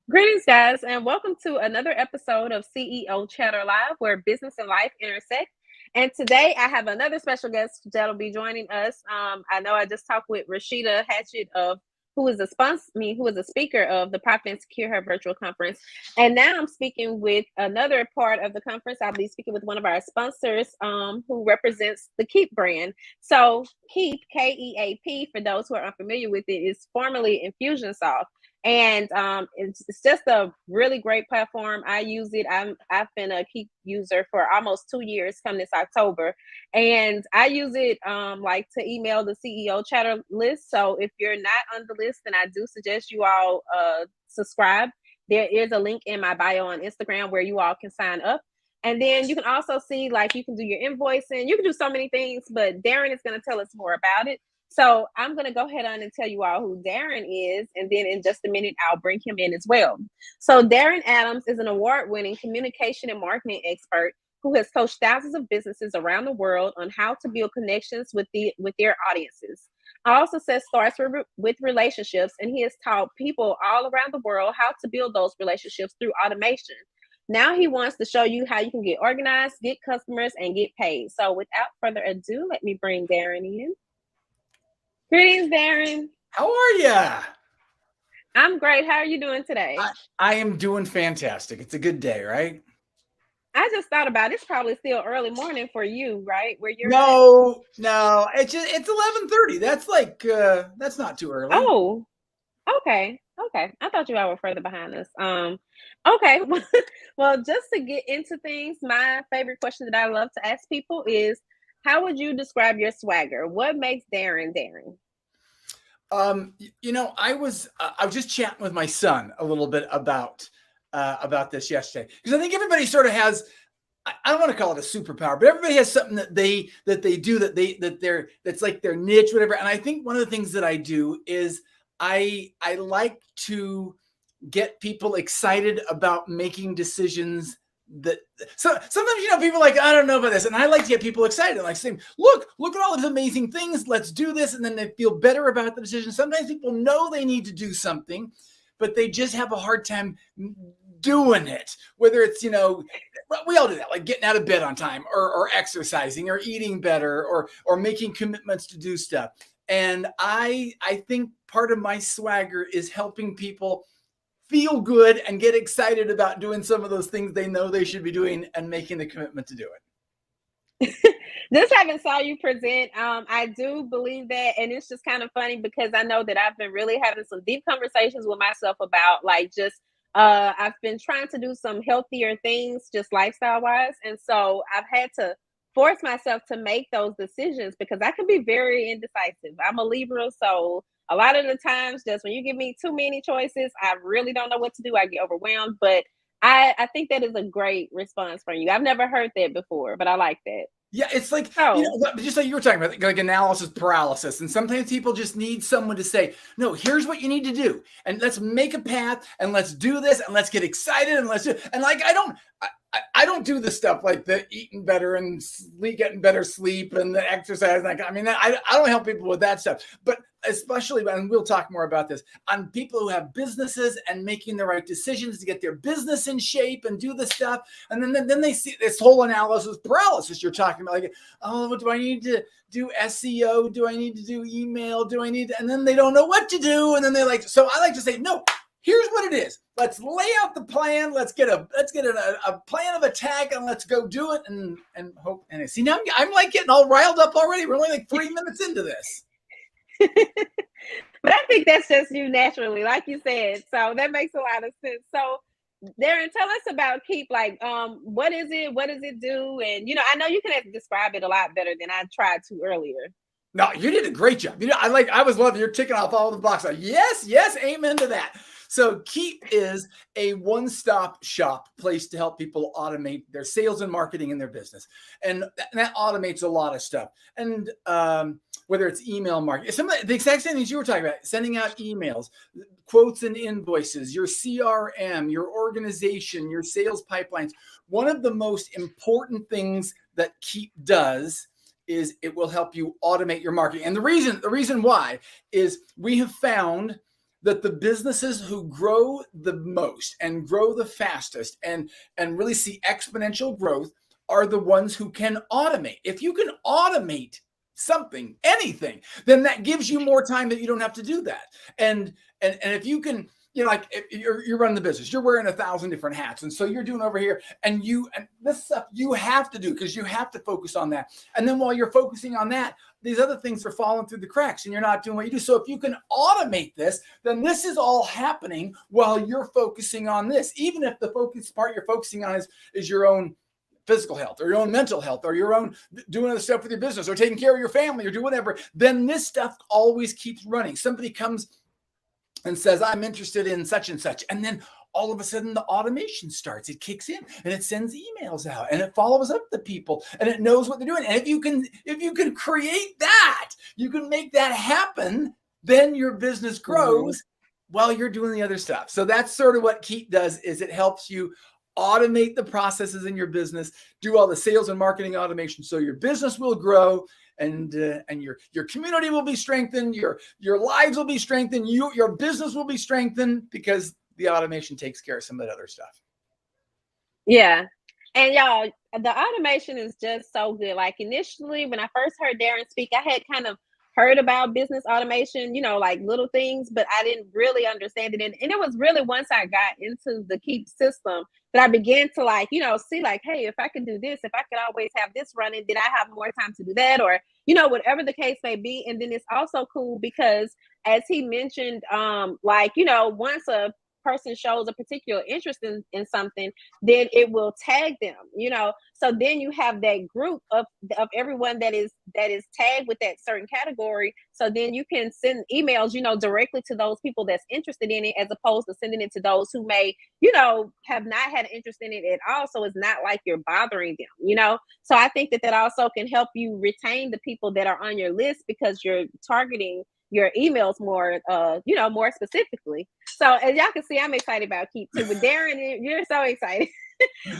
Greetings, guys, and welcome to another episode of CEO Chatter Live, where business and life intersect. And today I have another special guest that'll be joining us. I know I just talked with Rashida Hatchett of who is a who is a speaker of the Profit and Secure Her virtual conference. And now I'm speaking with another part of the conference. I'll be speaking with one of our sponsors, who represents the Keap brand. So Keap, Keap, for those who are unfamiliar with it, is formerly Infusionsoft. And it's just a really great platform. I use it. I've been a Keap user for almost 2 years come this October, and I use it like to email the CEO chatter list. So if you're not on the list, then I do suggest you all subscribe. There is a link in my bio on Instagram where you all can sign up. And then you can also see, like, you can do your invoicing. You can do so many things, but Darin is going to tell us more about it. So I'm going to go ahead on and tell you all who Darin is, and then in just a minute, I'll bring him in as well. So Darin Adams is an award-winning communication and marketing expert who has coached thousands of businesses around the world on how to build connections with their audiences. Also says starts with relationships, and he has taught people all around the world how to build those relationships through automation. Now he wants to show you how you can get organized, get customers, and get paid. So without further ado, let me bring Darin in. Greetings, Darin. How are ya? I'm great. How are you doing today? I am doing fantastic. It's a good day, right? I just thought about it's probably still early morning for you, right? Where you're at? No, it's 11:30. That's not too early. Oh, okay. Okay. I thought you all were further behind us. Okay. Well, just to get into things, my favorite question that I love to ask people is how would you describe your swagger? What makes Darin Darin? I was just chatting with my son a little bit about this yesterday because I think everybody sort of has. I don't want to call it a superpower, but everybody has something that they do that's like their niche, whatever. And I think one of the things that I do is I like to get people excited about making decisions that sometimes people are like, I don't know about this, and I like to get people excited, like saying, look at all these amazing things, let's do this, and then they feel better about the decision. Sometimes people know they need to do something, but they just have a hard time doing it, whether it's we all do that, like getting out of bed on time, or exercising, or eating better, or making commitments to do stuff. And I think part of my swagger is helping people feel good and get excited about doing some of those things they know they should be doing and making the commitment to do it. Just having saw you present, I do believe that, and it's just kind of funny because I know that I've been really having some deep conversations with myself about I've been trying to do some healthier things just lifestyle wise, and so I've had to force myself to make those decisions because I can be very indecisive. I'm a Libra, so a lot of the times, just when you give me too many choices, I really don't know what to do. I get overwhelmed, but I think that is a great response from you. I've never heard that before, but I like that. Yeah, it's like, just like you were talking about, like analysis paralysis. And sometimes people just need someone to say, no, here's what you need to do. And let's make a path, and let's do this, and let's get excited, and let's do it. And like, I don't do the stuff like the eating better and getting better sleep and the exercise. I don't help people with that stuff. But especially, and we'll talk more about this, on people who have businesses and making the right decisions to get their business in shape and do the stuff. And then they see this whole analysis paralysis you're talking about. Like, oh, do I need to do SEO? Do I need to do email? And then they don't know what to do. And then so I like to say, no, here's what it is. Let's lay out the plan. Let's get a plan of attack, and let's go do it and hope. And see, now I'm like getting all riled up already. We're only like 3 minutes into this. But I think that's just you naturally, like you said. So that makes a lot of sense. So Darin, tell us about Keap. Like, what is it? What does it do? And I know you can describe it a lot better than I tried to earlier. No, you did a great job. I was loving you're ticking off all the boxes. Yes, amen to that. So Keap is a one-stop shop place to help people automate their sales and marketing in their business. And that automates a lot of stuff. And whether it's email marketing, some of the exact same things you were talking about, sending out emails, quotes and invoices, your CRM, your organization, your sales pipelines. One of the most important things that Keap does is it will help you automate your marketing. And the reason why is we have found that the businesses who grow the most and grow the fastest and really see exponential growth are the ones who can automate. If you can automate something, anything, then that gives you more time that you don't have to do that. And if you can, like if you're running the business, you're wearing 1,000 different hats, and so you're doing over here, and this stuff you have to do because you have to focus on that. And then while you're focusing on that, these other things are falling through the cracks, and you're not doing what you do. So if you can automate this, then this is all happening while you're focusing on this. Even if the focus part you're focusing on is your own physical health or your own mental health or your own doing other stuff with your business or taking care of your family or do whatever, then this stuff always keeps running. Somebody comes and says, I'm interested in such and such. And then all of a sudden the automation starts, it kicks in and it sends emails out and it follows up the people and it knows what they're doing. And if you can create that, you can make that happen, then your business grows while you're doing the other stuff. So that's sort of what Keap does, is it helps you automate the processes in your business, do all the sales and marketing automation so your business will grow and your community will be strengthened, your lives will be strengthened, your business will be strengthened because the automation takes care of some of that other stuff. Yeah. And y'all, the automation is just so good. Like initially when I first heard Darin speak, I had kind of heard about business automation, like little things, but I didn't really understand it. And it was really once I got into the Keap system that I began to see hey, if I could do this, if I could always have this running, then I have more time to do that, or, whatever the case may be. And then it's also cool because as he mentioned, once a person shows a particular interest in something, then it will tag them, so then you have that group of everyone that is tagged with that certain category. So then you can send emails, directly to those people that's interested in it, as opposed to sending it to those who may, have not had an interest in it at all. So it's not like you're bothering them, so I think that also can help you retain the people that are on your list because you're targeting your emails more, more specifically. So as y'all can see, I'm excited about Keap too. But Darin, you're so excited.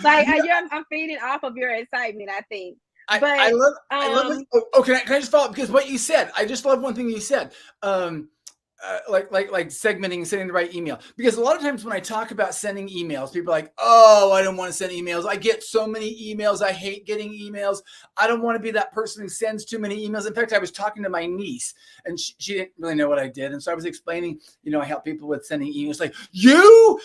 I'm feeding off of your excitement, I think. I love it. Oh, can I just follow up? Because what you said, I just love one thing you said. Like segmenting and sending the right email. Because a lot of times when I talk about sending emails, people are like, oh, I don't want to send emails. I get so many emails. I hate getting emails. I don't want to be that person who sends too many emails. In fact, I was talking to my niece and she didn't really know what I did. And so I was explaining, I help people with sending emails. Like, you're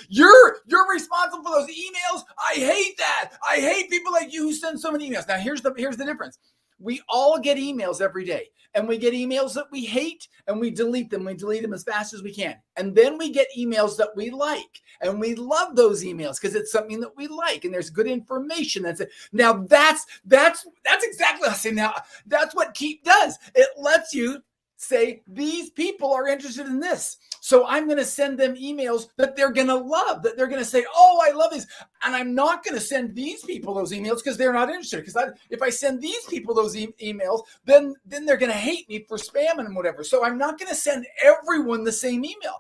responsible for those emails. I hate that. I hate people like you who send so many emails. Now here's the difference. We all get emails every day, and we get emails that we hate and we delete them. We delete them as fast as we can. And then we get emails that we like, and we love those emails because it's something that we like and there's good information. That's it. Now that's exactly what I say. Now that's what Keap does. It lets you say, these people are interested in this. So I'm going to send them emails that they're going to love, that they're going to say, oh, I love these. And I'm not going to send these people those emails because they're not interested. Because if I send these people those emails, then they're going to hate me for spamming and whatever. So I'm not going to send everyone the same email.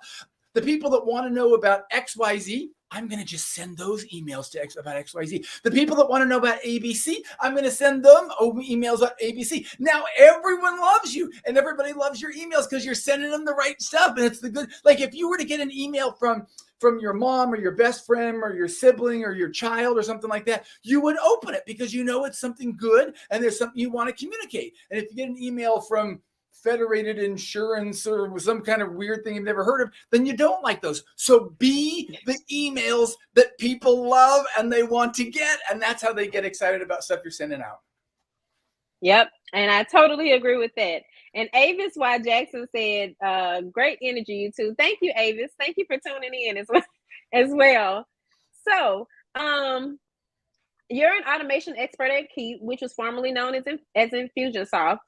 The people that want to know about XYZ, I'm going to just send those emails about XYZ. The people that want to know about ABC, I'm going to send them emails about ABC. Now everyone loves you and everybody loves your emails because you're sending them the right stuff. And it's the good, like if you were to get an email from your mom or your best friend or your sibling or your child or something like that, you would open it because it's something good and there's something you want to communicate. And if you get an email from Federated Insurance or some kind of weird thing you've never heard of, then you don't like those. So be the emails that people love and they want to get, and that's how they get excited about stuff you're sending out. Yep, and I totally agree with that. And Avis Y. Jackson said, great energy, you two. Thank you, Avis. Thank you for tuning in as well. So you're an automation expert at Keap, which was formerly known as Infusionsoft.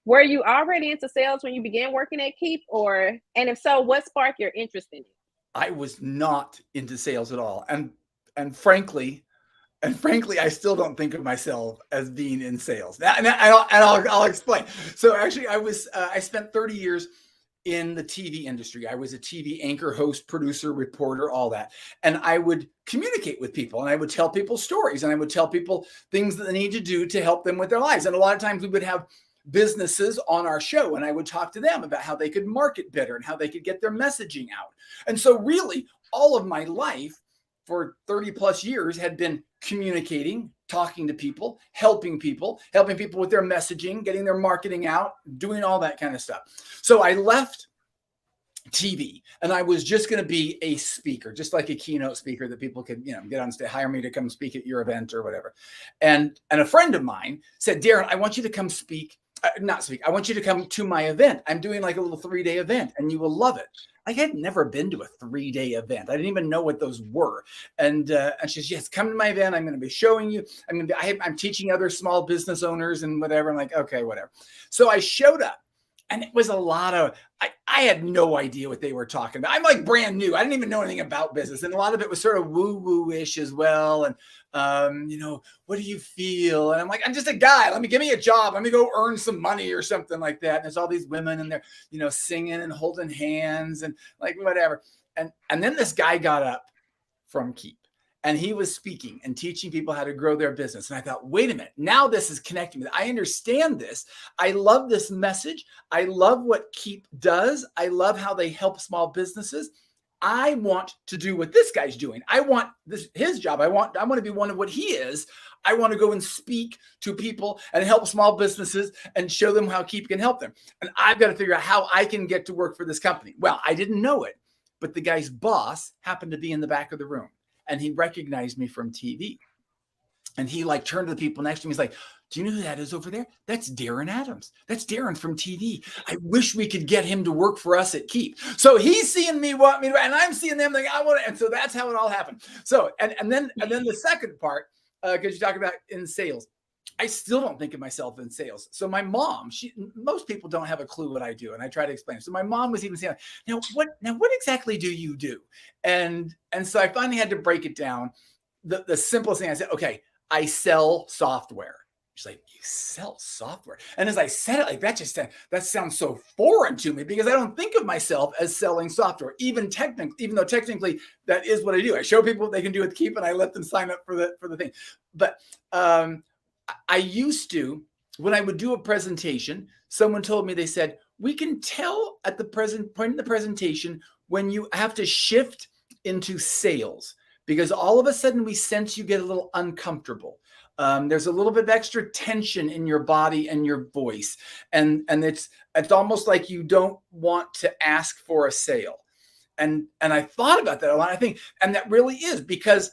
Were you already into sales when you began working at Keap, and if so, what sparked your interest in it? I was not into sales at all, and frankly, I still don't think of myself as being in sales. I'll explain. So actually, I spent 30 years in the TV industry. I was a TV anchor, host, producer, reporter, all that, and I would communicate with people, and I would tell people stories, and I would tell people things that they need to do to help them with their lives. And a lot of times we would have businesses on our show, and I would talk to them about how they could market better and how they could get their messaging out. And so really all of my life for 30 plus years had been communicating, talking to people, helping people with their messaging, getting their marketing out, doing all that kind of stuff. So I left TV and I was just going to be a speaker, just like a keynote speaker that people could, get on stage, hire me to come speak at your event or whatever. And a friend of mine said, Darin, I want you to come speak. I want you to come to my event. I'm doing like a little 3-day event and you will love it. I had never been to a 3-day event. I didn't even know what those were. And she says, yes, come to my event. I'm going to be showing you. I'm teaching other small business owners and whatever. I'm like, okay, whatever. So I showed up and it was a lot of, I had no idea what they were talking about. I'm like brand new. I didn't even know anything about business. And a lot of it was sort of woo-woo-ish as well. And, what do you feel? And I'm like, I'm just a guy. Give me a job. Let me go earn some money or something like that. And there's all these women and they're, singing and holding hands and like whatever. And then this guy got up from Keap and he was speaking and teaching people how to grow their business. And I thought, wait a minute, now this is connecting with, I understand this. I love this message. I love what Keap does. I love how they help small businesses. I want to do what this guy's doing. I want his job. I want to be one of what he is. I want to go and speak to people and help small businesses and show them how Keap can help them. And I've got to figure out how I can get to work for this company. Well, I didn't know it, but the guy's boss happened to be in the back of the room and he recognized me from TV. And he turned to the people next to me. He's like, do you know who that is over there? That's Darin Adams. That's Darin from TV. I wish we could get him to work for us at Keap. So he's seeing me want me to, and I'm seeing them like, I want to. And so that's how it all happened. So, and then the second part, because you talk about in sales, I still don't think of myself in sales. So my mom, most people don't have a clue what I do. And I try to explain. So my mom was even saying, now what exactly do you do? And so I finally had to break it down. The simplest thing I said, okay, I sell software. She's like, you sell software? And as I said it like that, that sounds so foreign to me because I don't think of myself as selling software, even though technically that is what I do. I show people what they can do with Keap and I let them sign up for the thing. But I used to, when I would do a presentation, someone told me, they said, we can tell at the present point in the presentation when you have to shift into sales because all of a sudden we sense you get a little uncomfortable. There's a little bit of extra tension in your body and your voice. And it's almost like you don't want to ask for a sale. And I thought about that a lot. I think, and that really is because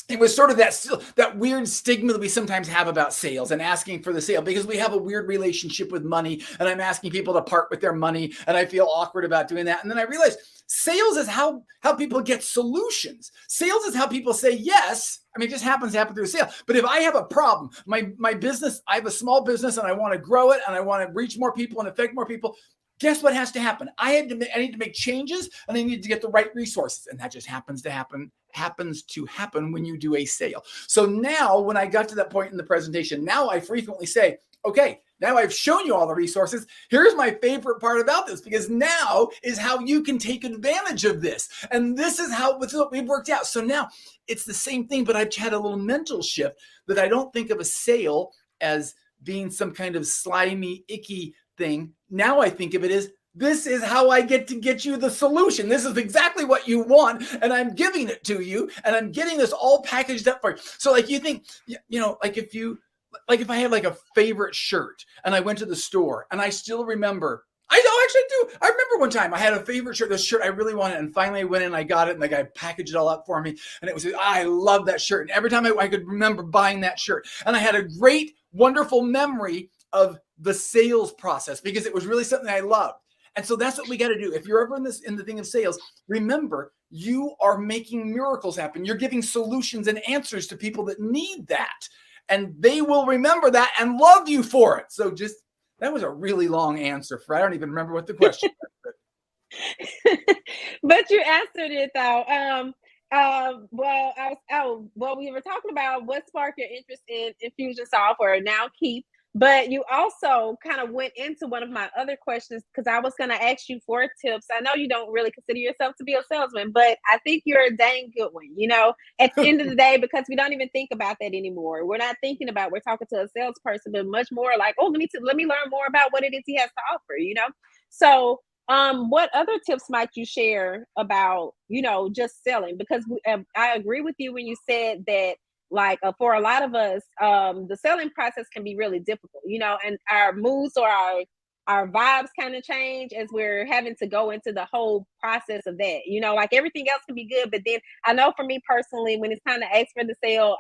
it was sort of that weird stigma that we sometimes have about sales and asking for the sale because we have a weird relationship with money and I'm asking people to part with their money and I feel awkward about doing that. And then I realized sales is how people get solutions. Sales is how people say yes. I mean, it just happens to happen through a sale. But if I have a problem, my business, I have a small business and I want to grow it and I want to reach more people and affect more people, guess what has to happen? I need to make changes and I need to get the right resources. And that just happens to happen when you do a sale. So now when I got to that point in the presentation, now I frequently say, okay, now I've shown you all the resources. Here's my favorite part about this, because now is how you can take advantage of this. And this is what we've worked out. So now it's the same thing, but I've had a little mental shift that I don't think of a sale as being some kind of slimy, icky thing. Now I think of it as, this is how I get to get you the solution. This is exactly what you want. And I'm giving it to you. And I'm getting this all packaged up for you. So you think, if I had a favorite shirt and I went to the store and I still remember, I actually do. I remember one time I had a favorite shirt, this shirt I really wanted. And finally I went in and I got it and the guy packaged it all up for me. And it was, I love that shirt. And every time I could remember buying that shirt. And I had a great, wonderful memory of the sales process because it was really something I loved. And so that's what we got to do. If you're ever in the thing of sales, remember, you are making miracles happen. You're giving solutions and answers to people that need that. And they will remember that and love you for it. So that was a really long answer I don't even remember what the question was. But you answered it though. We were talking about what sparked your interest in Infusion software, now Keap. But you also kind of went into one of my other questions because I was going to ask you for tips. I know you don't really consider yourself to be a salesman, but I think you're a dang good one, you know, at the end of the day, because we don't even think about that anymore. We're not thinking about, we're talking to a salesperson, but much more like, oh, let me learn more about what it is he has to offer, you know? So, what other tips might you share about, you know, just selling? Because I agree with you when you said that, like, for a lot of us, the selling process can be really difficult, you know, and our moods or our vibes kind of change as we're having to go into the whole process of that, you know, like everything else can be good, but then I know for me personally, when it's time to ask for the sale,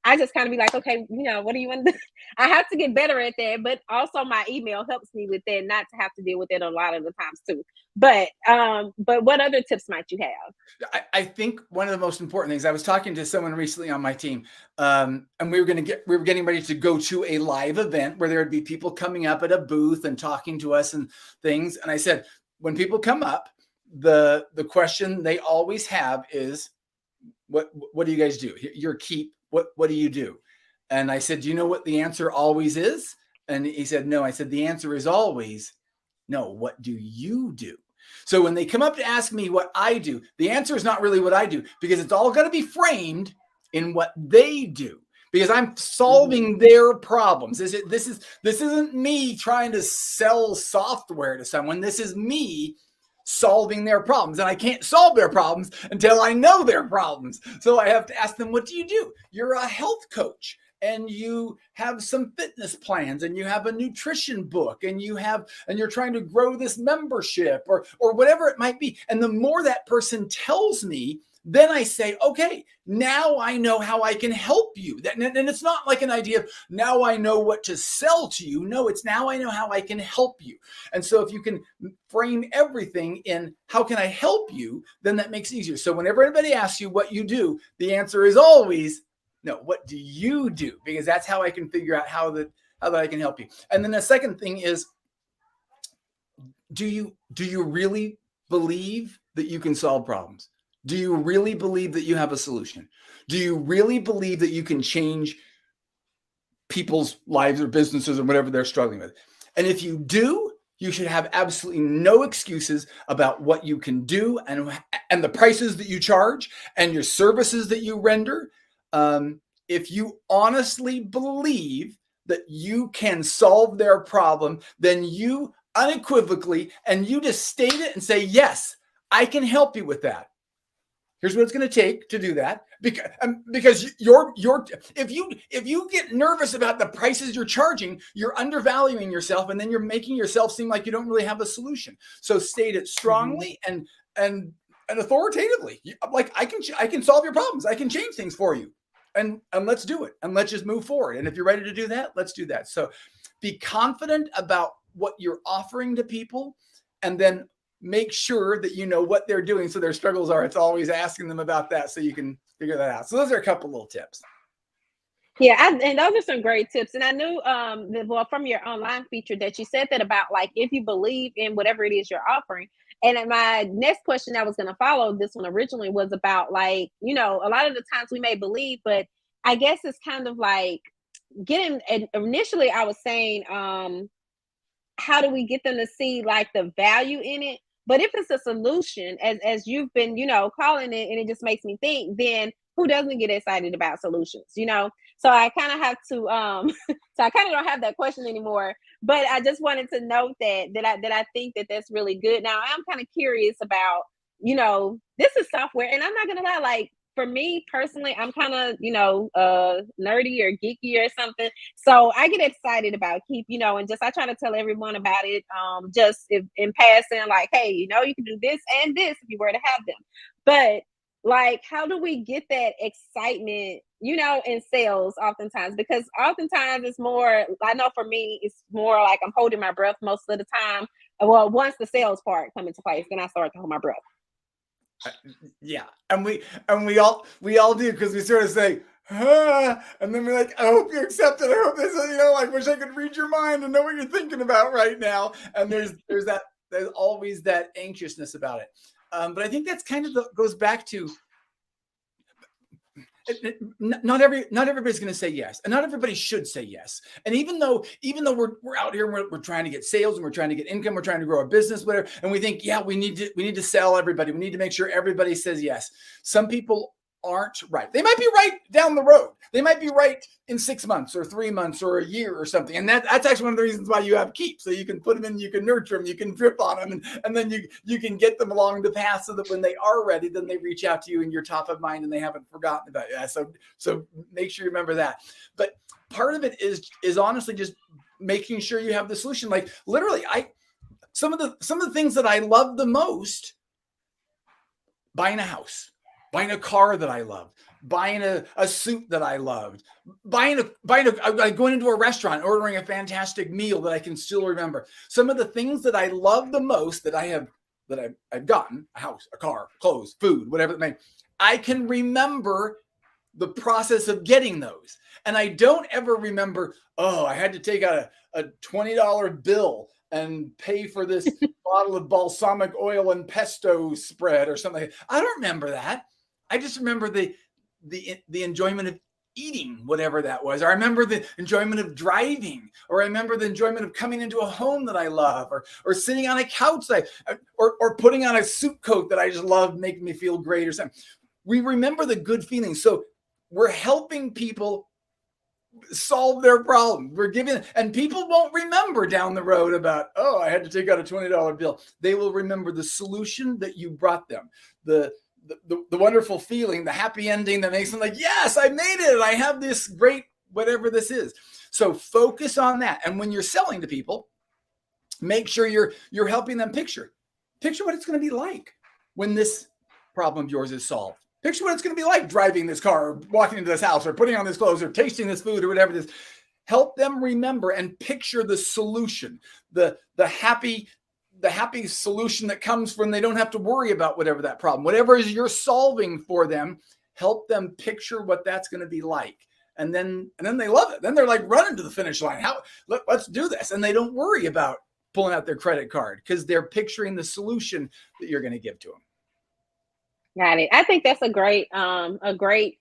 I just kind of be like, okay, you know, what do you want to do? I have to get better at that, but also my email helps me with that, not to have to deal with it a lot of the times too. But what other tips might you have? I think one of the most important things, I was talking to someone recently on my team, and we were getting ready to go to a live event where there would be people coming up at a booth and talking to us and things. And I said, when people come up, the question they always have is, what do you guys do? You're Keap. What do you do? And I said, do you know what the answer always is? And he said, no. I said, the answer is always, no, what do you do? So when they come up to ask me what I do, the answer is not really what I do, because it's all going to be framed in what they do, because I'm solving their problems. This isn't me trying to sell software to someone. This is me solving their problems, and I can't solve their problems until I know their problems. So I have to ask them, what do you do? You're a health coach, and you have some fitness plans, and you have a nutrition book, and you're trying to grow this membership, or whatever it might be. And the more that person tells me, then I say, okay, now I know how I can help you. And it's not like an idea of now I know what to sell to you. No, it's now I know how I can help you. And so if you can frame everything in how can I help you, then that makes it easier. So whenever anybody asks you what you do, the answer is always, no, what do you do? Because that's how I can figure out how that I can help you. And then the second thing is, do you really believe that you can solve problems? Do you really believe that you have a solution? Do you really believe that you can change people's lives or businesses or whatever they're struggling with? And if you do, you should have absolutely no excuses about what you can do and the prices that you charge and your services that you render. If you honestly believe that you can solve their problem, then you unequivocally, and you just state it and say, yes, I can help you with that. Here's what it's going to take to do that. Because if you get nervous about the prices you're charging, you're undervaluing yourself, and then you're making yourself seem like you don't really have a solution. So state it strongly and authoritatively. Like, I can solve your problems. I can change things for you, and let's do it, and let's just move forward. And if you're ready to do that, let's do that. So be confident about what you're offering to people, and then make sure that you know what they're doing, so their struggles are. It's always asking them about that so you can figure that out. So those are a couple little tips. Yeah, and those are some great tips. And I knew, well, from your online feature that you said that about, like, if you believe in whatever it is you're offering. And then my next question I was going to follow this one originally was about, like, you know, a lot of the times we may believe, but I guess it's kind of like getting. And initially, I was saying, how do we get them to see, like, the value in it? But if it's a solution, as you've been, you know, calling it, and it just makes me think, then who doesn't get excited about solutions, you know? So I kind of have to, so I kind of don't have that question anymore. But I just wanted to note that I think that that's really good. Now I'm kind of curious about, you know, this is software, and I'm not gonna lie, like, for me personally, I'm kind of, you know, nerdy or geeky or something. So I get excited about Keap, you know, and just I try to tell everyone about it. Just if, in passing, like, hey, you know, you can do this and this if you were to have them. But, like, how do we get that excitement, you know, in sales oftentimes? Because oftentimes it's more, I know for me, it's more like I'm holding my breath most of the time. Well, once the sales part come into place, then I start to hold my breath. Yeah, and we all do, because we sort of say, and then we're like, I hope you accept it. I hope this, you know, I wish I could read your mind and know what you're thinking about right now. And there's always that anxiousness about it. But I think that's kind of goes back to, not everybody's going to say yes, and not everybody should say yes. And even though we're out here and we're trying to get sales and we're trying to get income, we're trying to grow a business, whatever, and we think, yeah, we need to sell everybody. We need to make sure everybody says yes. Some people aren't right. They might be right down the road. They might be right in 6 months or 3 months or a year or something. And that's actually one of the reasons why you have Keap. So you can put them in, you can nurture them, you can drip on them, and then you can get them along the path so that when they are ready, then they reach out to you and you're top of mind and they haven't forgotten about you. So make sure you remember that. But part of it is honestly just making sure you have the solution. Like literally, some of the things that I love the most: buying a house, buying a car that I love, buying a suit that I loved, going into a restaurant, ordering a fantastic meal that I can still remember. Some of the things that I love the most that I've gotten: a house, a car, clothes, food, whatever it may be, I can remember the process of getting those. And I don't ever remember, oh, I had to take out a $20 bill and pay for this bottle of balsamic oil and pesto spread or something. I don't remember that. I just remember the enjoyment of eating whatever that was. Or I remember the enjoyment of driving, or I remember the enjoyment of coming into a home that I love, or sitting on a couch, or putting on a suit coat that I just love, making me feel great or something. We remember the good feelings. So we're helping people solve their problem. We're giving, and people won't remember down the road about, oh, I had to take out a $20 bill. They will remember the solution that you brought them, the wonderful feeling, the happy ending that makes them like, yes, I made it. I have this great, whatever this is. So focus on that. And when you're selling to people, make sure you're helping them picture what it's going to be like when this problem of yours is solved. Picture what it's going to be like driving this car, or walking into this house, or putting on this clothes, or tasting this food, or whatever it is. Help them remember and picture the solution, the happy solution that comes when they don't have to worry about whatever that problem, whatever is you're solving for them. Help them picture what that's going to be like. And then they love it. Then they're like running to the finish line. Let's do this. And they don't worry about pulling out their credit card because they're picturing the solution that you're going to give to them. Got it. I think that's a great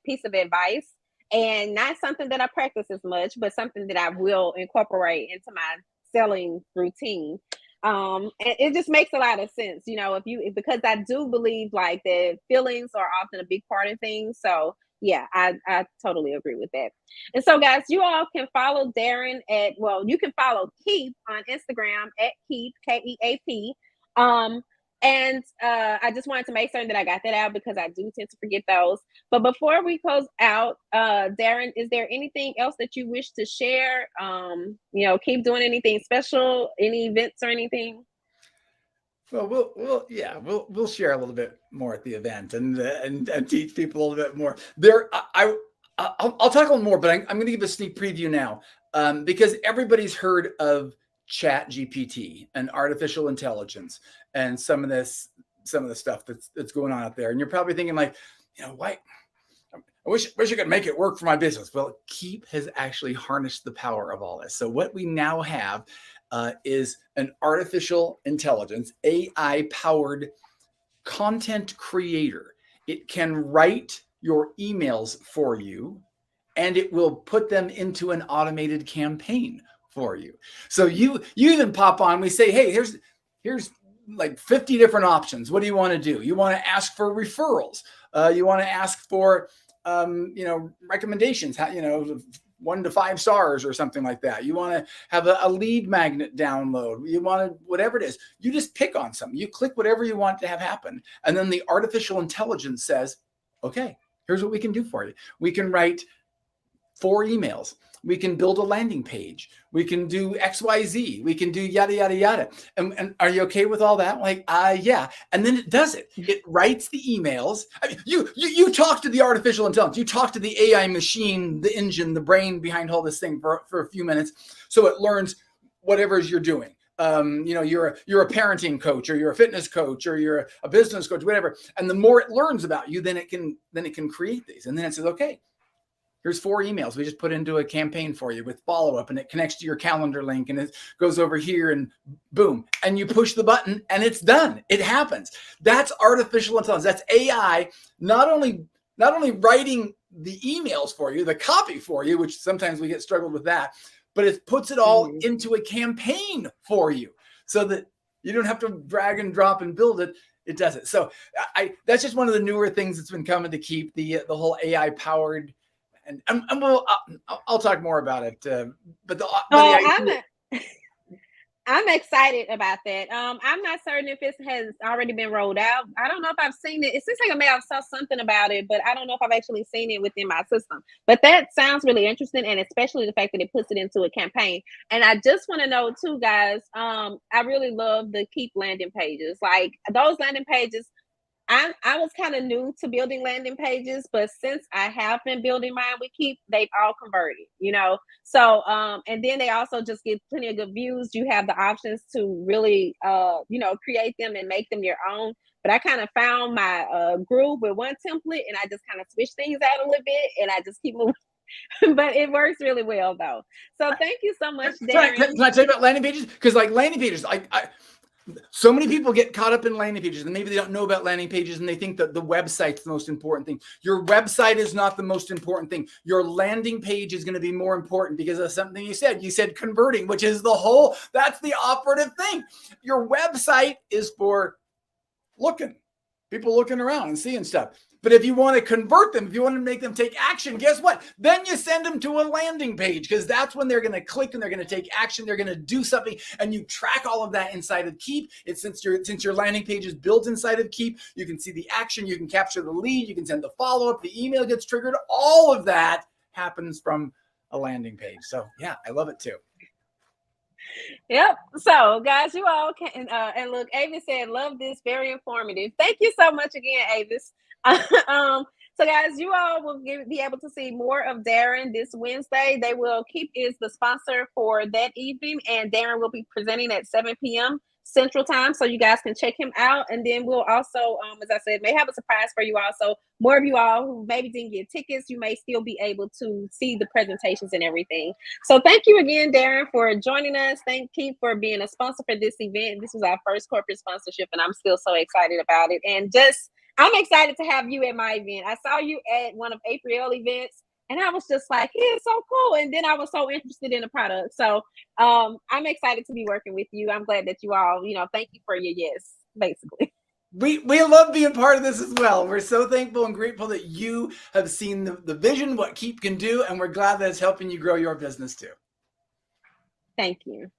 piece of advice, and not something that I practice as much, but something that I will incorporate into my selling routine. And it just makes a lot of sense, because I do believe like that feelings are often a big part of things. So yeah, I totally agree with that. And so guys, you all can follow Darin you can follow Keap on Instagram at Keap, Keap. And I just wanted to make certain that I got that out because I do tend to forget those. But before we close out, Darin, is there anything else that you wish to share? Keep doing anything special, any events or anything? Well, we'll share a little bit more at the event and teach people a little bit more. I'll talk a little more, but I'm going to give a sneak preview now because everybody's heard of Chat GPT and artificial intelligence and some of the stuff that's going on out there. And you're probably thinking like, why? I wish I could make it work for my business. Well, Keap has actually harnessed the power of all this. So what we now have is an artificial intelligence, AI powered content creator. It can write your emails for you, and it will put them into an automated campaign for you. So you even pop on, we say, hey, here's like 50 different options. What do you want to do? You want to ask for referrals. You want to ask for, recommendations, 1 to 5 stars or something like that. You want to have a lead magnet download. You want to, whatever it is, you just pick on something. You click whatever you want to have happen. And then the artificial intelligence says, okay, here's what we can do for you. We can write 4 emails. We can build a landing page. We can do XYZ. We can do yada, yada, yada. And are you okay with all that? Like, yeah. And then it does it. It writes the emails. I mean, you talk to the artificial intelligence. You talk to the AI machine, the engine, the brain behind all this thing for a few minutes. So it learns whatever you're doing. You're a parenting coach, or you're a fitness coach, or you're a business coach, whatever. And the more it learns about you, then it can create these. And then it says, okay, here's 4 emails we just put into a campaign for you with follow-up, and it connects to your calendar link, and it goes over here, and boom, and you push the button and it's done. It happens. That's artificial intelligence. That's AI, not only writing the emails for you, the copy for you, which sometimes we get struggled with that, but it puts it all into a campaign for you so that you don't have to drag and drop and build it. It does it. So that's just one of the newer things that's been coming to Keap, the whole AI powered, and I'll talk more about it. But I'm excited about that. I'm not certain if it has already been rolled out. I don't know if I've seen it. It seems like I may have saw something about it, but I don't know if I've actually seen it within my system. But that sounds really interesting, and especially the fact that it puts it into a campaign. And I just want to know too, guys. I really love the Keap landing pages. Like those landing pages, I was kind of new to building landing pages, but since I have been building mine with Keap, they've all converted, you know. So and then they also just get plenty of good views. You have the options to really you know, create them and make them your own. But I kind of found my groove with one template, and I just kind of switch things out a little bit, and I just keep moving. But it works really well though. So thank you so much, Darin. Can I tell you about landing pages? Because like landing pages, so many people get caught up in landing pages, and maybe they don't know about landing pages, and they think that the website's the most important thing. Your website is not the most important thing. Your landing page is going to be more important because of something you said. You said converting, which is that's the operative thing. Your website is for people looking around and seeing stuff. But if you want to convert them, if you want to make them take action, guess what? Then you send them to a landing page, because that's when they're going to click and they're going to take action. They're going to do something, and you track all of that inside of Keap. Since your landing page is built inside of Keap, you can see the action, you can capture the lead, you can send the follow-up, the email gets triggered. All of that happens from a landing page. So yeah, I love it too. Yep. So guys, you all can and look, Avis said, love this, very informative. Thank you so much again, Avis. So guys, you all will be able to see more of Darin this Wednesday. Keap is the sponsor for that evening, and Darin will be presenting at 7 p.m. Central Time, so you guys can check him out. And then we'll also, as I said, may have a surprise for you all. So more of you all who maybe didn't get tickets, you may still be able to see the presentations and everything. So thank you again, Darin, for joining us. Thank Keap for being a sponsor for this event. This was our first corporate sponsorship, and I'm still so excited about it. And I'm excited to have you at my event. I saw you at one of April events, and I was just like, yeah, it's so cool. And then I was so interested in the product. So I'm excited to be working with you. I'm glad that you all, thank you for your yes, basically. We love being part of this as well. We're so thankful and grateful that you have seen the vision, what Keap can do, and we're glad that it's helping you grow your business too. Thank you.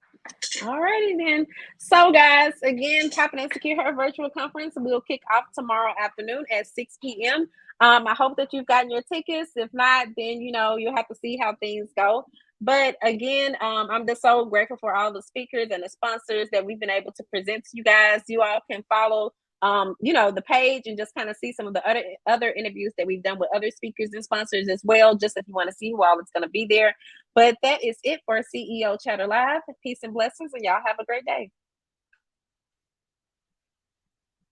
All righty then. So guys, again, Tap and Execute Her virtual conference will kick off tomorrow afternoon at 6 p.m. I hope that you've gotten your tickets. If not, then you'll have to see how things go. But again, I'm just so grateful for all the speakers and the sponsors that we've been able to present to you guys. You all can follow the page and just kind of see some of the other interviews that we've done with other speakers and sponsors as well, just if you want to see who all is going to be there. But that is it for CEO Chatter Live. Peace and blessings, and y'all have a great day.